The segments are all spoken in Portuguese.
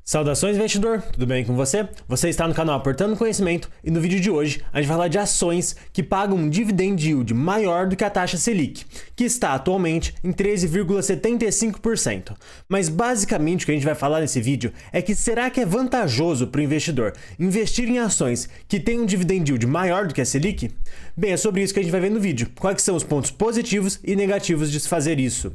Saudações, investidor! Tudo bem com você? Você está no canal Aportando Conhecimento e no vídeo de hoje a gente vai falar de ações que pagam um dividend yield maior do que a taxa Selic, que está atualmente em 13,75%. Mas basicamente o que a gente vai falar nesse vídeo é que será que é vantajoso para o investidor investir em ações que têm um dividend yield maior do que a Selic? Bem, é sobre isso que a gente vai ver no vídeo. Quais são os pontos positivos e negativos de se fazer isso?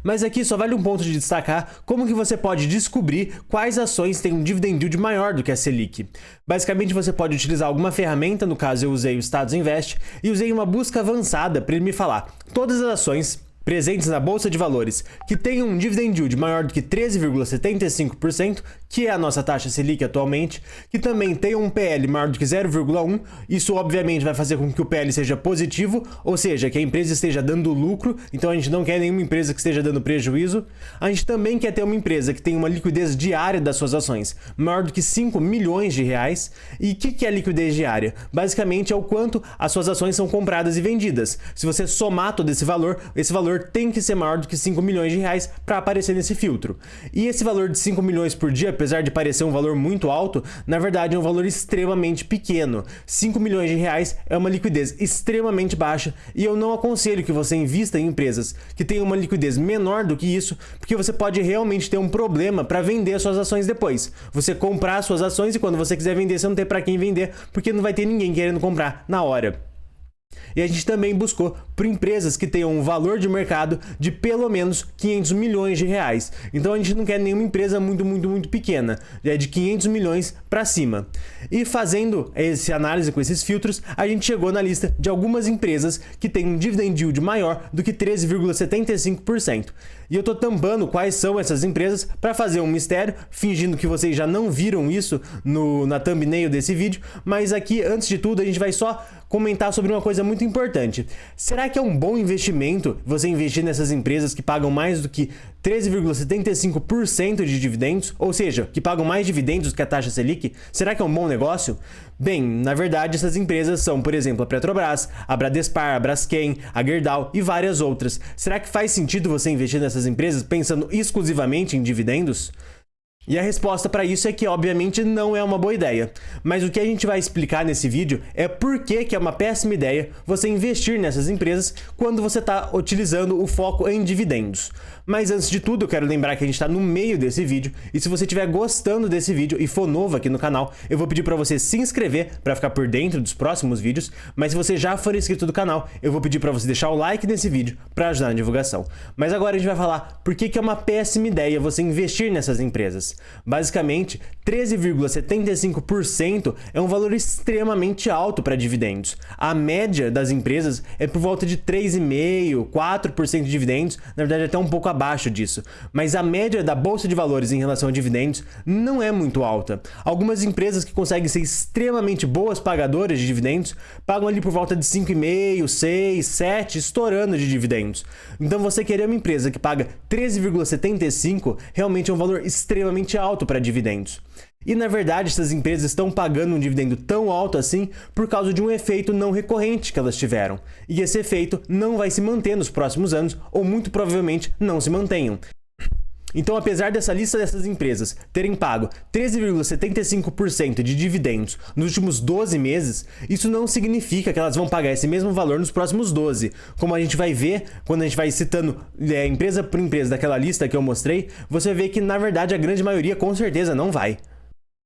Mas aqui só vale um ponto de destacar como que você pode descobrir quais ações têm um dividend yield maior do que a Selic. Basicamente você pode utilizar alguma ferramenta, no caso eu usei o Status Invest, e usei uma busca avançada para ele me falar todas as ações presentes na Bolsa de Valores que tenham um dividend yield maior do que 13,75%, que é a nossa taxa Selic atualmente, que também tenham um PL maior do que 0,1, isso obviamente vai fazer com que o PL seja positivo, ou seja, que a empresa esteja dando lucro, então a gente não quer nenhuma empresa que esteja dando prejuízo. A gente também quer ter uma empresa que tenha uma liquidez diária das suas ações maior do que 5 milhões de reais. E o que é liquidez diária? Basicamente é o quanto as suas ações são compradas e vendidas. Se você somar todo esse valor tem que ser maior do que 5 milhões de reais para aparecer nesse filtro. E esse valor de 5 milhões por dia, apesar de parecer um valor muito alto, na verdade é um valor extremamente pequeno. 5 milhões de reais é uma liquidez extremamente baixa e eu não aconselho que você invista em empresas que tenham uma liquidez menor do que isso, porque você pode realmente ter um problema para vender suas ações depois. Você comprar suas ações e quando você quiser vender, você não tem para quem vender, porque não vai ter ninguém querendo comprar na hora. E a gente também buscou por empresas que tenham um valor de mercado de pelo menos 500 milhões de reais. Então a gente não quer nenhuma empresa muito pequena, é de 500 milhões para cima. E fazendo essa análise com esses filtros, a gente chegou na lista de algumas empresas que têm um dividend yield maior do que 13,75%. E eu tô tampando quais são essas empresas para fazer um mistério, fingindo que vocês já não viram isso na thumbnail desse vídeo, mas aqui, antes de tudo, a gente vai só comentar sobre uma coisa muito importante. Será que é um bom investimento você investir nessas empresas que pagam mais do que 13,75% de dividendos, ou seja, que pagam mais dividendos do que a taxa Selic? Será que é um bom negócio? Bem, na verdade essas empresas são, por exemplo, a Petrobras, a Bradespar, a Braskem, a Gerdau e várias outras. Será que faz sentido você investir nessas empresas pensando exclusivamente em dividendos? E a resposta para isso é que obviamente não é uma boa ideia. Mas o que a gente vai explicar nesse vídeo é por que é uma péssima ideia você investir nessas empresas quando você está utilizando o foco em dividendos. Mas antes de tudo, eu quero lembrar que a gente está no meio desse vídeo e se você estiver gostando desse vídeo e for novo aqui no canal, eu vou pedir para você se inscrever para ficar por dentro dos próximos vídeos, mas se você já for inscrito do canal, eu vou pedir para você deixar o like nesse vídeo para ajudar na divulgação. Mas agora a gente vai falar por que é uma péssima ideia você investir nessas empresas. Basicamente, 13,75% é um valor extremamente alto para dividendos. A média das empresas é por volta de 3,5%, 4% de dividendos, na verdade até um pouco abaixo disso. Mas a média da Bolsa de Valores em relação a dividendos não é muito alta. Algumas empresas que conseguem ser extremamente boas pagadoras de dividendos pagam ali por volta de 5,5%, 6%, 7%, estourando de dividendos. Então você querer uma empresa que paga 13,75% realmente é um valor extremamente alto para dividendos. E na verdade essas empresas estão pagando um dividendo tão alto assim por causa de um efeito não recorrente que elas tiveram. E esse efeito não vai se manter nos próximos anos ou muito provavelmente não se mantenham. Então, apesar dessa lista dessas empresas terem pago 13,75% de dividendos nos últimos 12 meses, isso não significa que elas vão pagar esse mesmo valor nos próximos 12. Como a gente vai ver quando a gente vai citando empresa por empresa daquela lista que eu mostrei, você vê que na verdade a grande maioria com certeza não vai.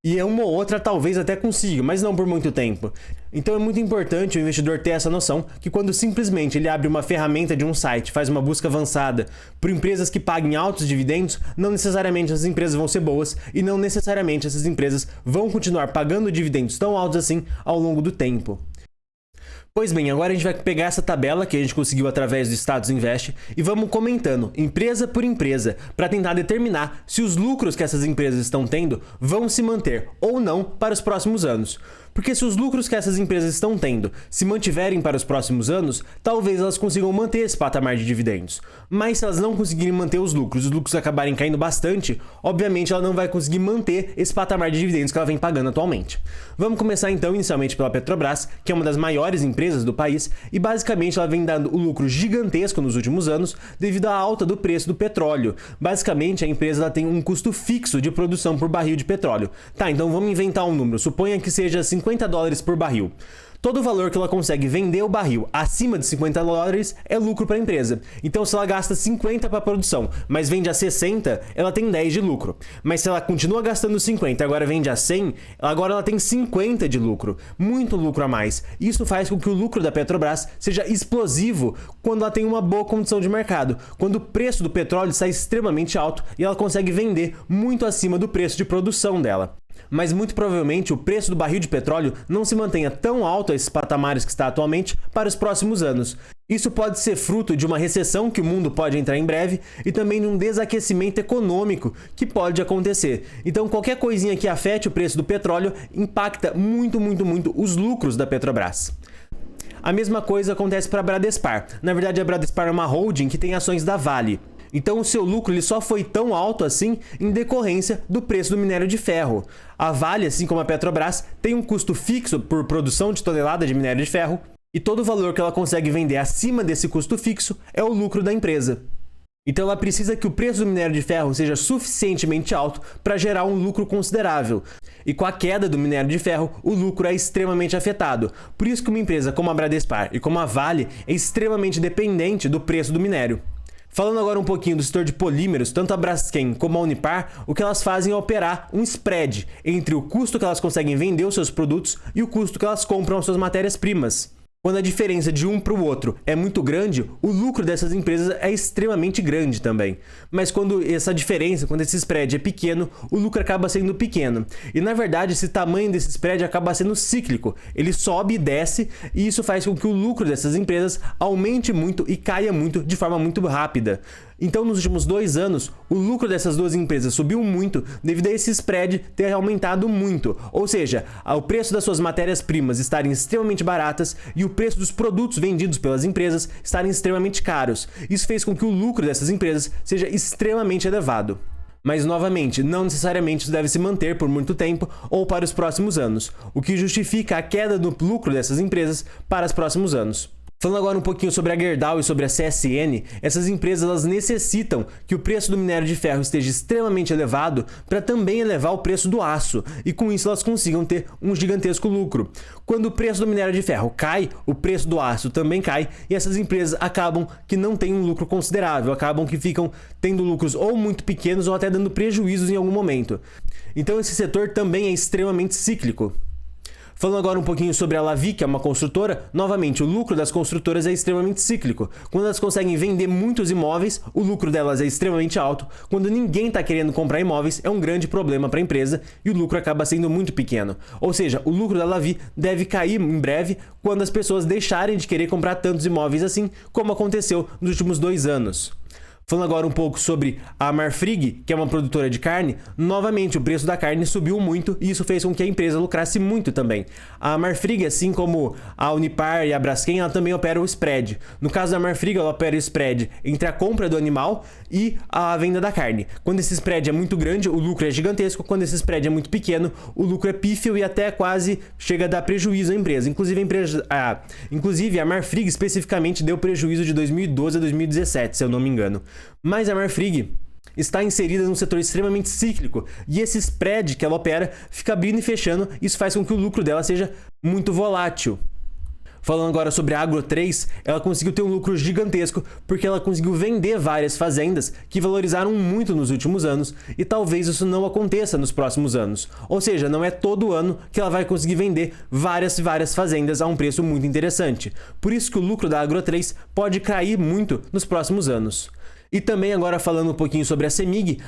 E uma ou outra talvez até consiga, mas não por muito tempo. Então é muito importante o investidor ter essa noção que quando simplesmente ele abre uma ferramenta de um site, faz uma busca avançada por empresas que paguem altos dividendos, não necessariamente essas empresas vão ser boas e não necessariamente essas empresas vão continuar pagando dividendos tão altos assim ao longo do tempo. Pois bem, agora a gente vai pegar essa tabela que a gente conseguiu através do Status Invest e vamos comentando empresa por empresa para tentar determinar se os lucros que essas empresas estão tendo vão se manter ou não para os próximos anos. Porque se os lucros que essas empresas estão tendo se mantiverem para os próximos anos, talvez elas consigam manter esse patamar de dividendos. Mas se elas não conseguirem manter os lucros acabarem caindo bastante, obviamente ela não vai conseguir manter esse patamar de dividendos que ela vem pagando atualmente. Vamos começar então inicialmente pela Petrobras, que é uma das maiores empresas empresas do país e basicamente ela vem dando um lucro gigantesco nos últimos anos devido à alta do preço do petróleo. Basicamente a empresa ela tem um custo fixo de produção por barril de petróleo. Tá, então vamos inventar um número, suponha que seja $50 por barril. Todo o valor que ela consegue vender o barril acima de $50 é lucro para a empresa. Então, se ela gasta 50 para a produção, mas vende a 60, ela tem 10 de lucro. Mas se ela continua gastando 50 e agora vende a 100, agora ela tem 50 de lucro. Muito lucro a mais. Isso faz com que o lucro da Petrobras seja explosivo quando ela tem uma boa condição de mercado. Quando o preço do petróleo está extremamente alto e ela consegue vender muito acima do preço de produção dela. Mas muito provavelmente o preço do barril de petróleo não se mantenha tão alto a esses patamares que está atualmente para os próximos anos. Isso pode ser fruto de uma recessão que o mundo pode entrar em breve e também de um desaquecimento econômico que pode acontecer. Então qualquer coisinha que afete o preço do petróleo impacta muito os lucros da Petrobras. A mesma coisa acontece para a Bradespar. Na verdade a Bradespar é uma holding que tem ações da Vale. Então o seu lucro ele só foi tão alto assim em decorrência do preço do minério de ferro. A Vale, assim como a Petrobras, tem um custo fixo por produção de tonelada de minério de ferro e todo o valor que ela consegue vender acima desse custo fixo é o lucro da empresa. Então ela precisa que o preço do minério de ferro seja suficientemente alto para gerar um lucro considerável. E com a queda do minério de ferro, o lucro é extremamente afetado. Por isso que uma empresa como a Bradespar e como a Vale é extremamente dependente do preço do minério. Falando agora um pouquinho do setor de polímeros, tanto a Braskem como a Unipar, o que elas fazem é operar um spread entre o custo que elas conseguem vender os seus produtos e o custo que elas compram as suas matérias-primas. Quando a diferença de um para o outro é muito grande, o lucro dessas empresas é extremamente grande também. Mas quando essa diferença, quando esse spread é pequeno, o lucro acaba sendo pequeno. E na verdade, esse tamanho desse spread acaba sendo cíclico. Ele sobe e desce, e isso faz com que o lucro dessas empresas aumente muito e caia muito de forma muito rápida. Então, nos últimos 2 anos, o lucro dessas duas empresas subiu muito devido a esse spread ter aumentado muito. Ou seja, o preço das suas matérias-primas estarem extremamente baratas e o preço dos produtos vendidos pelas empresas estarem extremamente caros. Isso fez com que o lucro dessas empresas seja extremamente elevado. Mas, novamente, não necessariamente isso deve se manter por muito tempo ou para os próximos anos, o que justifica a queda no lucro dessas empresas para os próximos anos. Falando agora um pouquinho sobre a Gerdau e sobre a CSN, essas empresas elas necessitam que o preço do minério de ferro esteja extremamente elevado para também elevar o preço do aço, e com isso elas consigam ter um gigantesco lucro. Quando o preço do minério de ferro cai, o preço do aço também cai, e essas empresas acabam que não têm um lucro considerável, acabam que ficam tendo lucros ou muito pequenos ou até dando prejuízos em algum momento. Então esse setor também é extremamente cíclico. Falando agora um pouquinho sobre a Lavi, que é uma construtora, novamente, o lucro das construtoras é extremamente cíclico. Quando elas conseguem vender muitos imóveis, o lucro delas é extremamente alto. Quando ninguém está querendo comprar imóveis, é um grande problema para a empresa e o lucro acaba sendo muito pequeno. Ou seja, o lucro da Lavi deve cair em breve quando as pessoas deixarem de querer comprar tantos imóveis assim, como aconteceu nos últimos 2 anos. Falando agora um pouco sobre a Marfrig, que é uma produtora de carne, novamente o preço da carne subiu muito e isso fez com que a empresa lucrasse muito também. A Marfrig, assim como a Unipar e a Braskem, ela também opera o spread. No caso da Marfrig, ela opera o spread entre a compra do animal e a venda da carne. Quando esse spread é muito grande, o lucro é gigantesco. Quando esse spread é muito pequeno, o lucro é pífio e até quase chega a dar prejuízo à empresa. Inclusive a Marfrig especificamente deu prejuízo de 2012 a 2017, se eu não me engano. Mas a Marfrig está inserida num setor extremamente cíclico e esse spread que ela opera fica abrindo e fechando, isso faz com que o lucro dela seja muito volátil. Falando agora sobre a Agro 3, ela conseguiu ter um lucro gigantesco porque ela conseguiu vender várias fazendas que valorizaram muito nos últimos anos e talvez isso não aconteça nos próximos anos. Ou seja, não é todo ano que ela vai conseguir vender várias fazendas a um preço muito interessante. Por isso que o lucro da Agro 3 pode cair muito nos próximos anos. E também agora falando um pouquinho sobre a CEMIG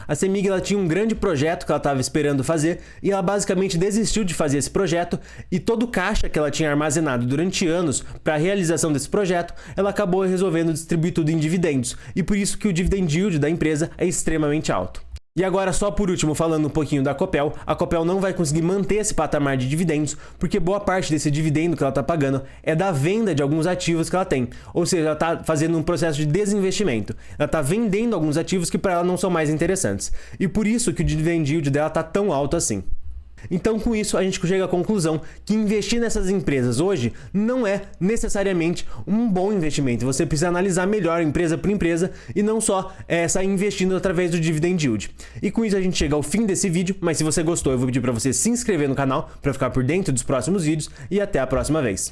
ela tinha um grande projeto que ela estava esperando fazer e ela basicamente desistiu de fazer esse projeto e todo o caixa que ela tinha armazenado durante anos para a realização desse projeto, ela acabou resolvendo distribuir tudo em dividendos e por isso que o dividend yield da empresa é extremamente alto. E agora, só por último, falando um pouquinho da Copel, a Copel não vai conseguir manter esse patamar de dividendos, porque boa parte desse dividendo que ela está pagando é da venda de alguns ativos que ela tem. Ou seja, ela está fazendo um processo de desinvestimento. Ela está vendendo alguns ativos que para ela não são mais interessantes. E por isso que o dividend yield dela está tão alto assim. Então, com isso, a gente chega à conclusão que investir nessas empresas hoje não é necessariamente um bom investimento. Você precisa analisar melhor empresa por empresa e não só sair investindo através do dividend yield. E com isso a gente chega ao fim desse vídeo, mas se você gostou, eu vou pedir para você se inscrever no canal para ficar por dentro dos próximos vídeos e até a próxima vez.